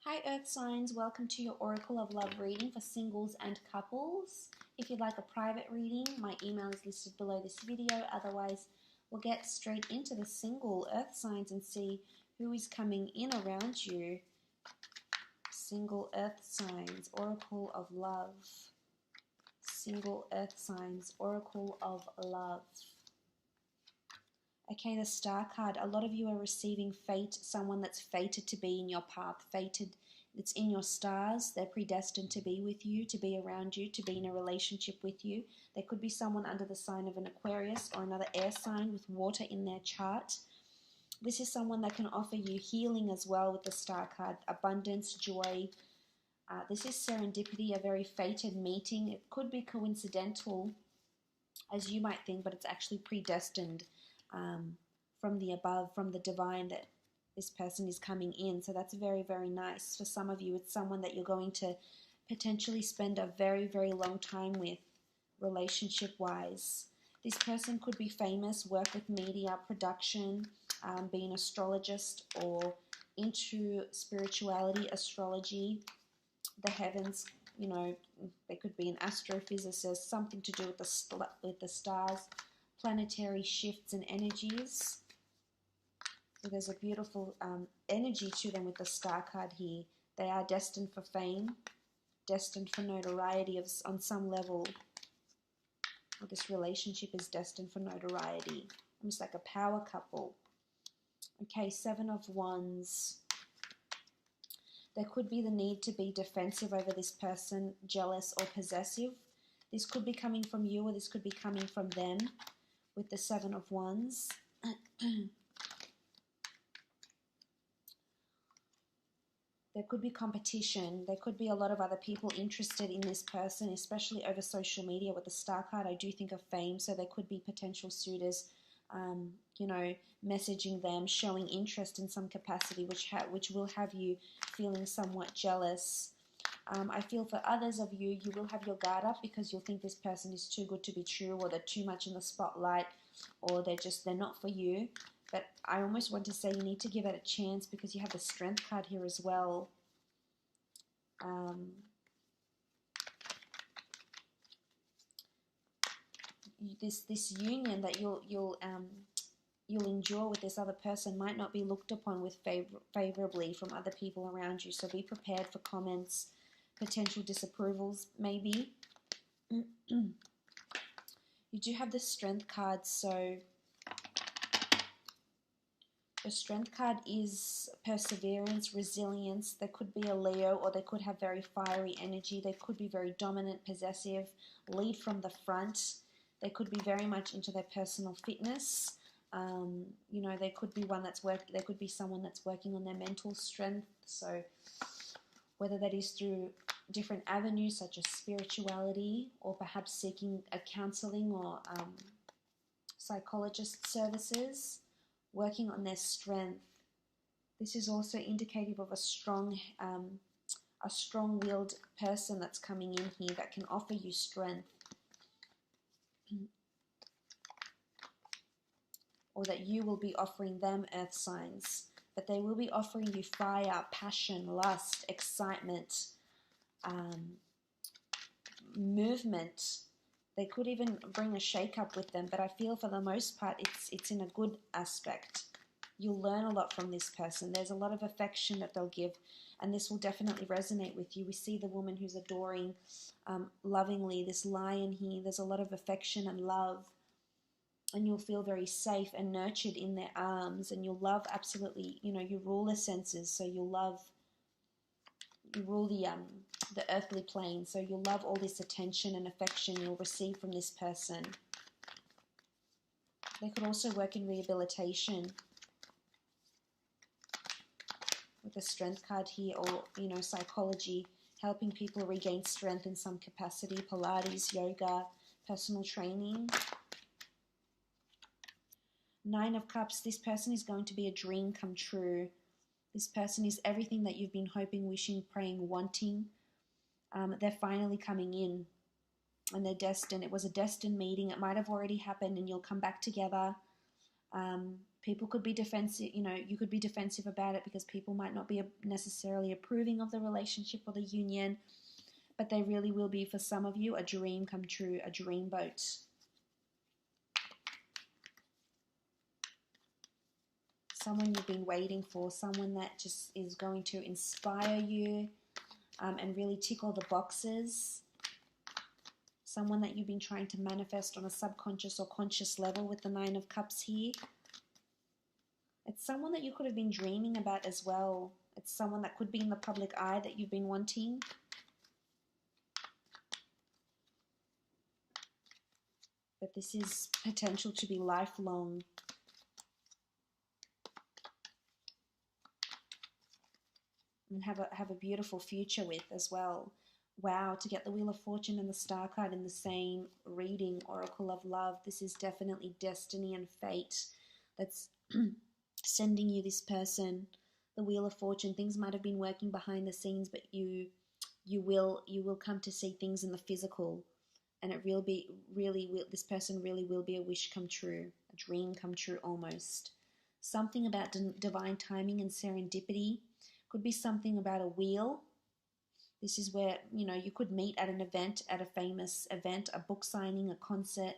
Hi Earth signs, welcome to your Oracle of Love reading for singles and couples. If you'd like a private reading, my email is listed below this video. Otherwise, we'll get straight into the single Earth signs and see who is coming in around you. Single Earth signs, Oracle of Love. Single Earth signs, Oracle of Love. Okay, the Star card. A lot of you are receiving fate, someone that's fated to be in your path, fated, it's in your stars. They're predestined to be with you, to be around you, to be in a relationship with you. There could be someone under the sign of an Aquarius or another air sign with water in their chart. This is someone that can offer you healing as well with the Star card, abundance, joy. This is serendipity, a very fated meeting. It could be coincidental, as you might think, but it's actually predestined. From the above, from the divine, that this person is coming in. So that's very, very nice. For some of you, it's someone that you're going to potentially spend a very, very long time with, relationship-wise. This person could be famous, work with media, production, be an astrologist or into spirituality, astrology, the heavens. You know, they could be an astrophysicist, something to do with the stars, planetary shifts and energies. So there's a beautiful energy to them with the Star card here. They are destined for fame, destined for notoriety on some level. Or this relationship is destined for notoriety, almost like a power couple. Okay, Seven of Wands. There could be the need to be defensive over this person, jealous or possessive. This could be coming from you or this could be coming from them with the Seven of Wands. There could be competition. There could be a lot of other people interested in this person, especially over social media. With the Star card, I do think of fame, so there could be potential suitors, you know, messaging them, showing interest in some capacity, which will have you feeling somewhat jealous. I feel for others of you, you will have your guard up because you'll think this person is too good to be true, or they're too much in the spotlight, or they're not for you. But I almost want to say you need to give it a chance because you have the Strength card here as well. This union that you'll endure with this other person might not be looked upon with favorably from other people around you. So be prepared for comments, potential disapprovals, maybe. You do have the Strength card, so the Strength card is perseverance, resilience. They could be a Leo or they could have very fiery energy. They could be very dominant, possessive, lead from the front. They could be very much into their personal fitness. You know, they could be there could be someone that's working on their mental strength. So whether that is through different avenues such as spirituality or perhaps seeking a counseling or psychologist services, working on their strength. This is also indicative of a strong-willed person that's coming in here that can offer you strength. Or that you will be offering them, Earth signs. But they will be offering you fire, passion, lust, excitement, movement. They could even bring a shake-up with them, but I feel for the most part it's in a good aspect. You'll learn a lot from this person. There's a lot of affection that they'll give, and this will definitely resonate with you. We see the woman who's adoring lovingly, this lion here. There's a lot of affection and love, and you'll feel very safe and nurtured in their arms, and you'll love absolutely, you know, you rule the senses, so you rule the earthly plane, so you'll love all this attention and affection you'll receive from this person. They could also work in rehabilitation with the Strength card here, or, you know, psychology, helping people regain strength in some capacity, Pilates, yoga, personal training. Nine of Cups, this person is going to be a dream come true. This person is everything that you've been hoping, wishing, praying, wanting. They're finally coming in, and they're destined. It was a destined meeting. It might have already happened, and you'll come back together. People could be defensive, you could be defensive about it because people might not be necessarily approving of the relationship or the union, but they really will be, for some of you, a dream come true, a dream boat. Someone you've been waiting for, someone that just is going to inspire you and really tick all the boxes. Someone that you've been trying to manifest on a subconscious or conscious level with the Nine of Cups here. It's someone that you could have been dreaming about as well. It's someone that could be in the public eye that you've been wanting. But this is potential to be lifelong. And have a beautiful future with as well. Wow, to get the Wheel of Fortune and the Star card in the same reading, Oracle of Love, this is definitely destiny and fate that's sending you this person. The Wheel of Fortune, things might have been working behind the scenes, but you will come to see things in the physical, and it this person really will be a wish come true, a dream come true almost. Something about divine timing and serendipity. Could be something about a wheel. This is where, you could meet at an event, at a famous event, a book signing, a concert,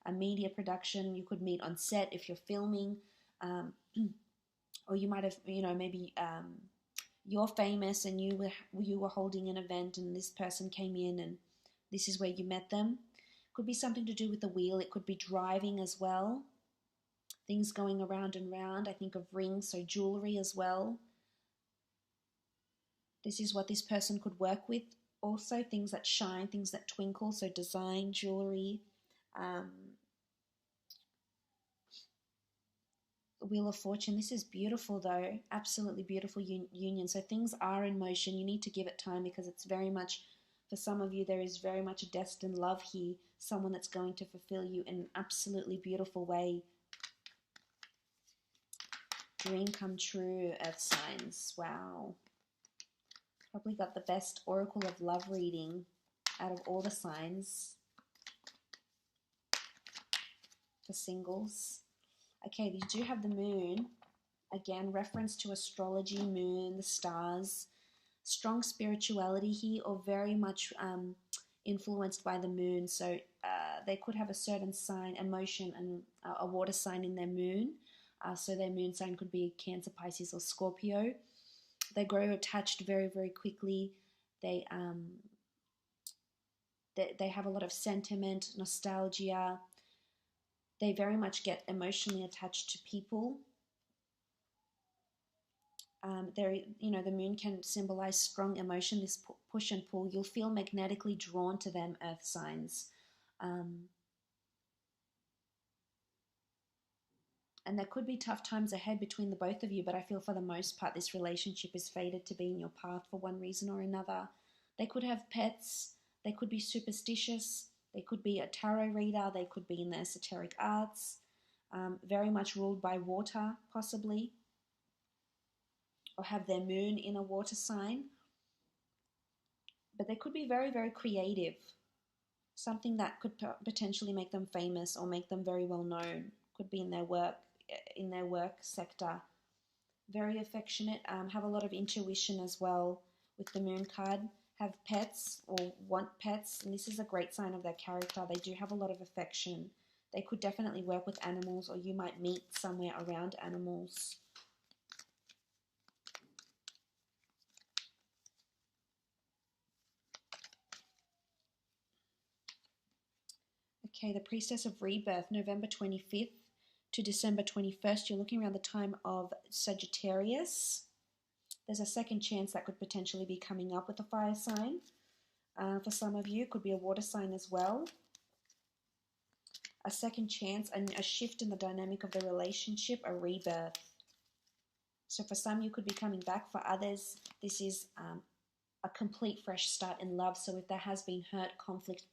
a media production. You could meet on set if you're filming, or you might have, maybe you're famous and you were holding an event and this person came in and this is where you met them. Could be something to do with the wheel. It could be driving as well. Things going around and round. I think of rings, so jewelry as well. This is what this person could work with. Also, things that shine, things that twinkle, so design, jewelry. The Wheel of Fortune, this is beautiful though, absolutely beautiful union. So things are in motion. You need to give it time because it's very much, for some of you, there is very much a destined love here, someone that's going to fulfill you in an absolutely beautiful way. Dream come true, Earth signs, wow. Probably got the best Oracle of Love reading out of all the signs for singles. Okay, you do have the moon. Again, reference to astrology, moon, the stars. Strong spirituality here, or very much influenced by the moon. So they could have a certain sign, emotion, and a water sign in their moon. So their moon sign could be Cancer, Pisces, or Scorpio. They grow attached very, very quickly. They have a lot of sentiment, nostalgia. They very much get emotionally attached to people. The moon can symbolize strong emotion, this push and pull. You'll feel magnetically drawn to them, Earth signs. And there could be tough times ahead between the both of you, but I feel for the most part this relationship is fated to be in your path for one reason or another. They could have pets. They could be superstitious. They could be a tarot reader. They could be in the esoteric arts. Very much ruled by water, possibly. Or have their moon in a water sign. But they could be very, very creative. Something that could potentially make them famous or make them very well known. Could be in their work sector. Very affectionate, have a lot of intuition as well with the moon card. Have pets or want pets, and this is a great sign of their character. They do have a lot of affection. They could definitely work with animals, or you might meet somewhere around animals. Okay, the Priestess of Rebirth, November 25th to December 21st. You're looking around the time of Sagittarius. There's a second chance that could potentially be coming up with a fire sign. For some of you, it could be a water sign as well. A second chance, and a shift in the dynamic of the relationship, a rebirth. So for some, you could be coming back. For others, this is a complete fresh start in love. So if there has been hurt, conflict,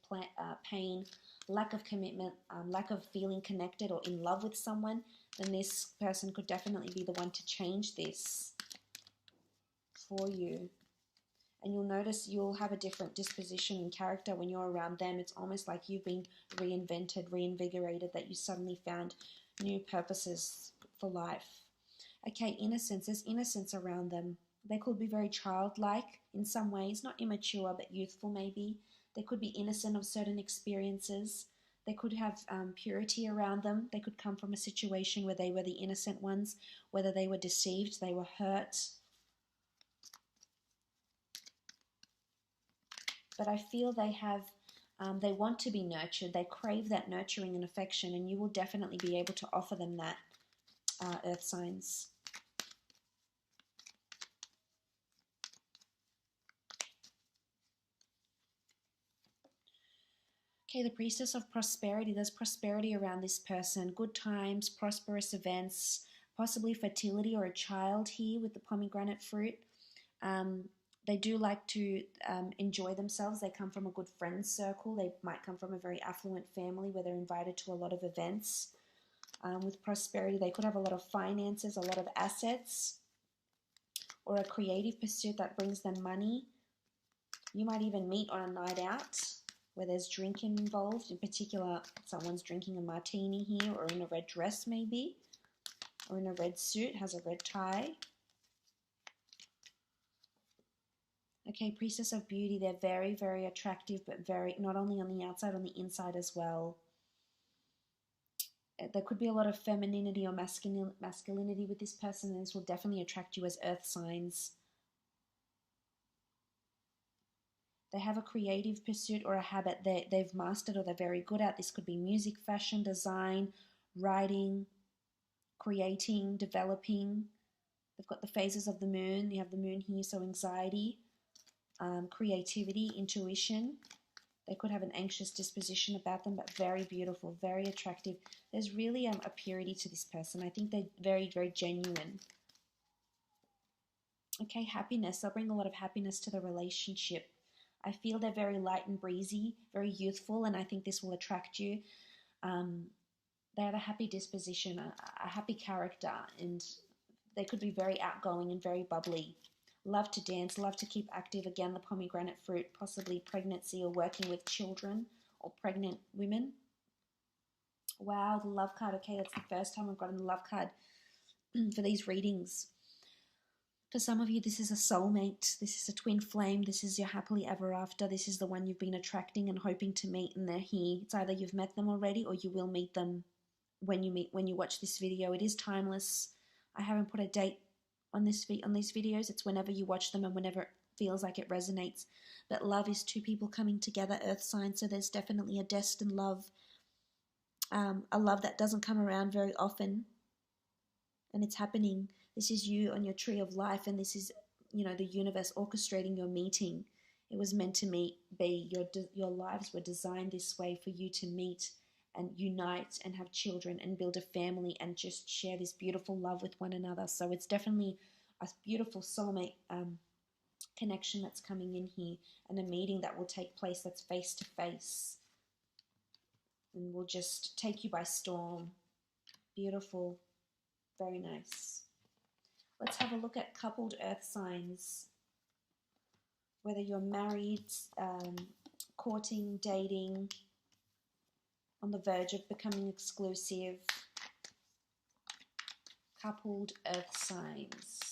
pain, lack of commitment, lack of feeling connected or in love with someone, then this person could definitely be the one to change this for you. And you'll notice you'll have a different disposition and character when you're around them. It's almost like you've been reinvented, reinvigorated, that you suddenly found new purposes for life. Okay, innocence. There's innocence around them. They could be very childlike in some ways, not immature, but youthful maybe. They could be innocent of certain experiences. They could have purity around them. They could come from a situation where they were the innocent ones, whether they were deceived, they were hurt. But I feel they have, they want to be nurtured. They crave that nurturing and affection, and you will definitely be able to offer them that, earth signs. Okay, the priestess of prosperity. There's prosperity around this person. Good times, prosperous events, possibly fertility or a child here with the pomegranate fruit. They do like to enjoy themselves. They come from a good friends circle. They might come from a very affluent family where they're invited to a lot of events. With prosperity, they could have a lot of finances, a lot of assets, or a creative pursuit that brings them money. You might even meet on a night out where there's drinking involved. In particular, someone's drinking a martini here, or in a red dress maybe, or in a red suit, has a red tie. Okay, priestess of beauty. They're very, very attractive, but very, not only on the outside, on the inside as well. There could be a lot of femininity or masculinity with this person, and this will definitely attract you as earth signs. They have a creative pursuit or a habit they've mastered or they're very good at. This could be music, fashion, design, writing, creating, developing. They've got the phases of the moon. You have the moon here, so anxiety, creativity, intuition. They could have an anxious disposition about them, but very beautiful, very attractive. There's really a purity to this person. I think they're very, very genuine. Okay, happiness. They'll bring a lot of happiness to the relationship. I feel they're very light and breezy, very youthful, and I think this will attract you. They have a happy disposition, a happy character, and they could be very outgoing and very bubbly. Love to dance, love to keep active. Again, the pomegranate fruit, possibly pregnancy or working with children or pregnant women. Wow, the love card. Okay, that's the first time I've gotten the love card for these readings. For some of you, this is a soulmate. This is a twin flame. This is your happily ever after. This is the one you've been attracting and hoping to meet, and they're here. It's either you've met them already or you will meet them when you watch this video. It is timeless. I haven't put a date on these videos. It's whenever you watch them and whenever it feels like it resonates. But love is two people coming together, earth sign. So there's definitely a destined love, a love that doesn't come around very often, and it's happening. This is you on your tree of life, and this is, the universe orchestrating your meeting. It was meant to be. Your lives were designed this way for you to meet and unite and have children and build a family and just share this beautiful love with one another. So it's definitely a beautiful soulmate connection that's coming in here, and a meeting that will take place that's face to face and will just take you by storm. Beautiful. Very nice. Let's have a look at coupled earth signs. Whether you're married, courting, dating, on the verge of becoming exclusive. Coupled earth signs.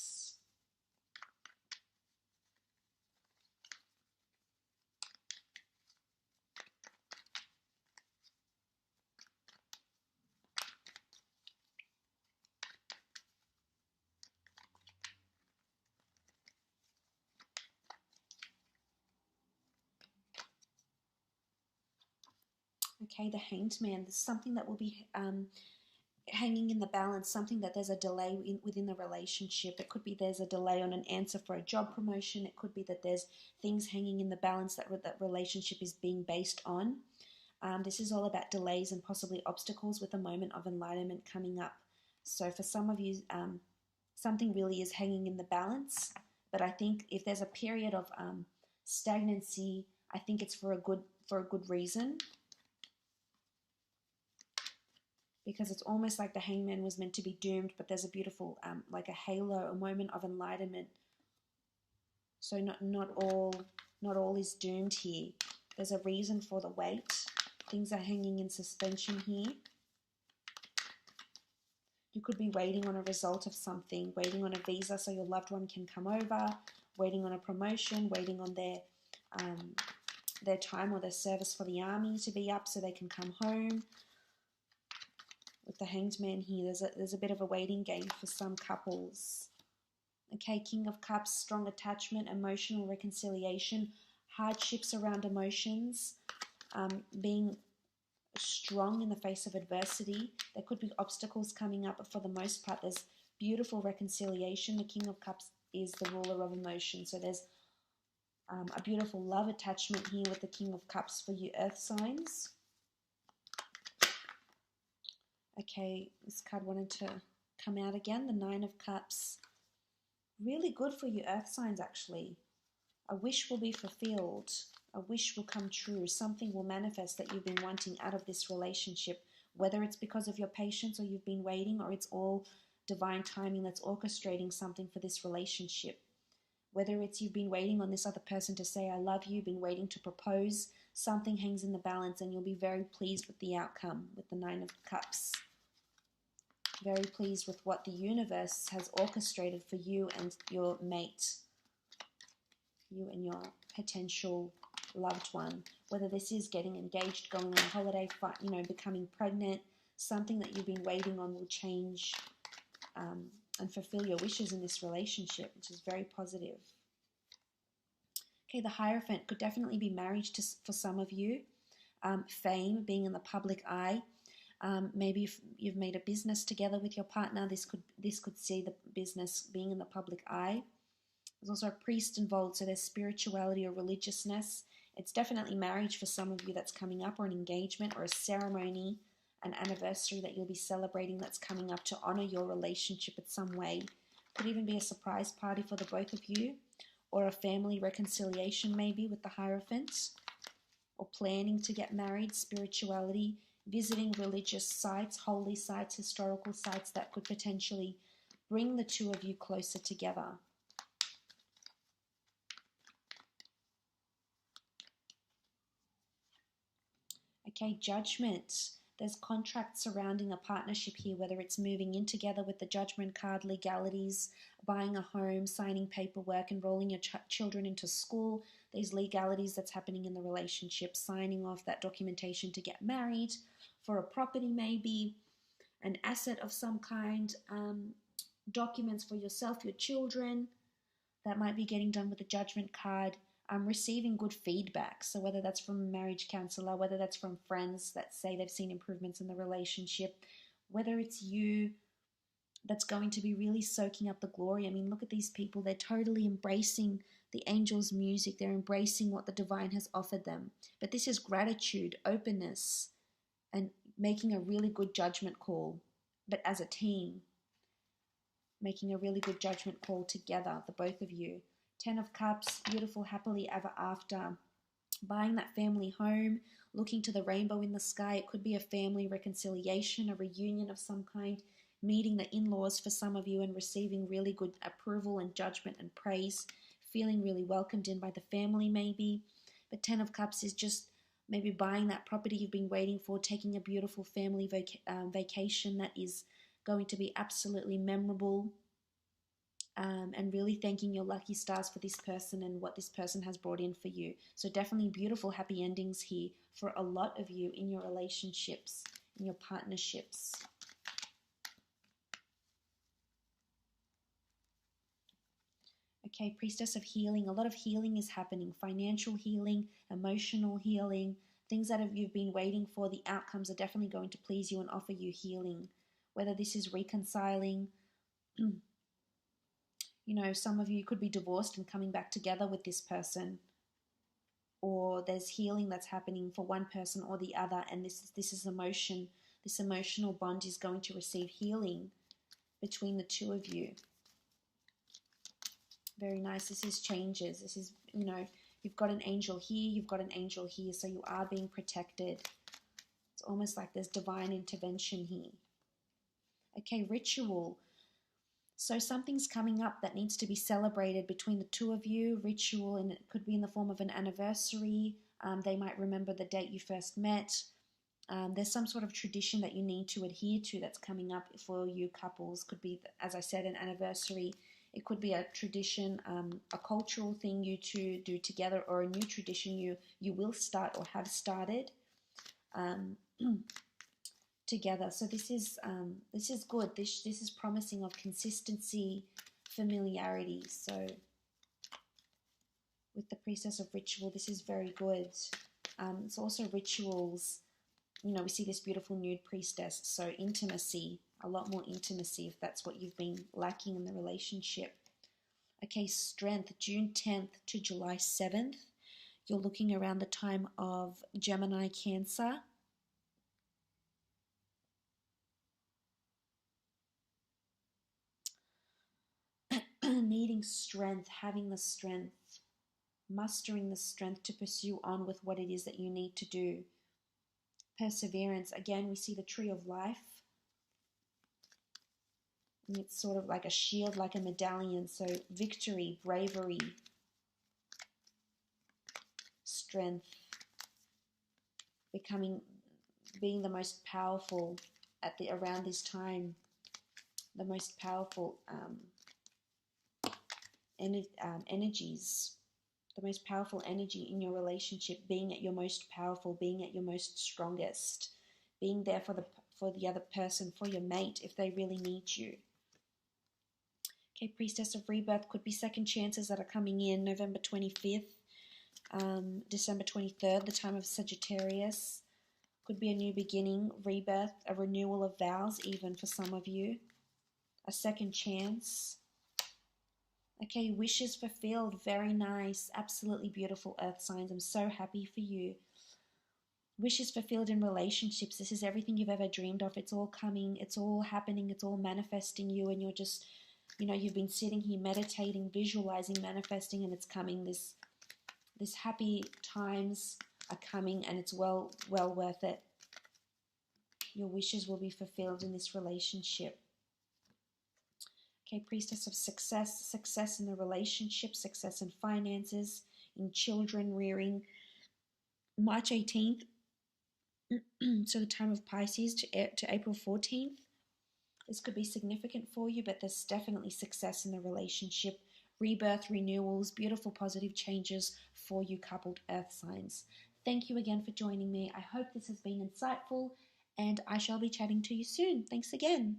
Okay, the Hanged Man. There's something that will be hanging in the balance, something that there's a delay within the relationship. It could be there's a delay on an answer for a job promotion. It could be that there's things hanging in the balance that relationship is being based on. This is all about delays and possibly obstacles with a moment of enlightenment coming up. So for some of you, something really is hanging in the balance. But I think if there's a period of stagnancy, I think it's for a good reason. Because it's almost like the hangman was meant to be doomed, but there's a beautiful, like a halo, a moment of enlightenment. So not all is doomed here. There's a reason for the wait. Things are hanging in suspension here. You could be waiting on a result of something, waiting on a visa so your loved one can come over, waiting on a promotion, waiting on their time or their service for the army to be up so they can come home. With the Hanged Man here, there's a bit of a waiting game for some couples. Okay, King of Cups, strong attachment, emotional reconciliation, hardships around emotions, being strong in the face of adversity. There could be obstacles coming up, but for the most part, there's beautiful reconciliation. The King of Cups is the ruler of emotion, so there's a beautiful love attachment here with the King of Cups for you earth signs. Okay, this card wanted to come out again, the Nine of Cups. Really good for you earth signs, actually. A wish will be fulfilled. A wish will come true. Something will manifest that you've been wanting out of this relationship, whether it's because of your patience or you've been waiting, or it's all divine timing that's orchestrating something for this relationship. Whether it's you've been waiting on this other person to say, I love you, been waiting to propose, something hangs in the balance and you'll be very pleased with the outcome with the Nine of Cups. Very pleased with what the universe has orchestrated for you and your mate, you and your potential loved one. Whether this is getting engaged, going on holiday, becoming pregnant, something that you've been waiting on will change and fulfill your wishes in this relationship, which is very positive. Okay, the Hierophant could definitely be marriage for some of you. Fame, being in the public eye. Maybe if you've made a business together with your partner, this could see the business being in the public eye. There's also a priest involved, so there's spirituality or religiousness. It's definitely marriage for some of you that's coming up, or an engagement or a ceremony, an anniversary that you'll be celebrating that's coming up to honor your relationship in some way. Could even be a surprise party for the both of you, or a family reconciliation maybe with the Hierophant, or planning to get married, spirituality, visiting religious sites, holy sites, historical sites that could potentially bring the two of you closer together. Okay, Judgment. There's contracts surrounding a partnership here, whether it's moving in together with the Judgment card, legalities, buying a home, signing paperwork, enrolling your children into school, these legalities that's happening in the relationship, signing off that documentation to get married, for a property maybe, an asset of some kind, documents for yourself, your children, that might be getting done with the Judgment card. Receiving good feedback, so whether that's from a marriage counselor, whether that's from friends that say they've seen improvements in the relationship, whether it's you that's going to be really soaking up the glory. I mean, look at these people. They're totally embracing the angels' music. They're embracing what the divine has offered them. But this is gratitude, openness, and making a really good judgment call, but as a team, making a really good judgment call together, the both of you. 10 of Cups, beautiful, happily ever after. Buying that family home, looking to the rainbow in the sky. It could be a family reconciliation, a reunion of some kind, meeting the in-laws for some of you and receiving really good approval and judgment and praise, feeling really welcomed in by the family maybe. But 10 of Cups is just maybe buying that property you've been waiting for, taking a beautiful family vacation that is going to be absolutely memorable. And really thanking your lucky stars for this person and what this person has brought in for you. So definitely beautiful, happy endings here for a lot of you in your relationships, in your partnerships. Okay, Priestess of Healing. A lot of healing is happening. Financial healing, emotional healing, things that you've been waiting for. The outcomes are definitely going to please you and offer you healing. Whether this is reconciling, some of you could be divorced and coming back together with this person, or there's healing that's happening for one person or the other, and this is emotion. This emotional bond is going to receive healing between the two of you. Very nice. This is changes. This is, you've got an angel here, you've got an angel here, so you are being protected. It's almost like there's divine intervention here. Okay, ritual. So something's coming up that needs to be celebrated between the two of you, ritual, and it could be in the form of an anniversary. They might remember the date you first met. There's some sort of tradition that you need to adhere to that's coming up for you couples. Could be, as I said, an anniversary. It could be a tradition, a cultural thing you two do together, or a new tradition you will start or have started together. So this is good. This is promising of consistency, familiarity. So with the Priestess of Ritual, this is very good. It's also rituals. You know, we see this beautiful nude priestess, so intimacy, a lot more intimacy if that's what you've been lacking in the relationship. Okay, strength, June 10th to July 7th. You're looking around the time of Gemini, Cancer. Needing strength, having the strength, mustering the strength to pursue on with what it is that you need to do. Perseverance, again, we see the tree of life. And it's sort of like a shield, like a medallion. So victory, bravery, strength, being the most powerful around this time, the most powerful energies, the most powerful energy in your relationship, being at your most powerful, being at your most strongest, being there for the other person, for your mate if they really need you. Okay, Priestess of Rebirth, could be second chances that are coming in November 25th, December 23rd, the time of Sagittarius. Could be a new beginning, rebirth, a renewal of vows even for some of you. A second chance. Okay, wishes fulfilled, very nice, absolutely beautiful earth signs. I'm so happy for you. Wishes fulfilled in relationships. This is everything you've ever dreamed of. It's all coming, it's all happening, it's all manifesting you, and you're just, you know, you've been sitting here meditating, visualizing, manifesting, and it's coming. This happy times are coming, and it's well worth it. Your wishes will be fulfilled in this relationship. Okay, Priestess of Success, success in the relationship, success in finances, in children rearing. March 18th, so the time of Pisces to April 14th. This could be significant for you, but there's definitely success in the relationship, rebirth, renewals, beautiful positive changes for you coupled earth signs. Thank you again for joining me. I hope this has been insightful, and I shall be chatting to you soon. Thanks again.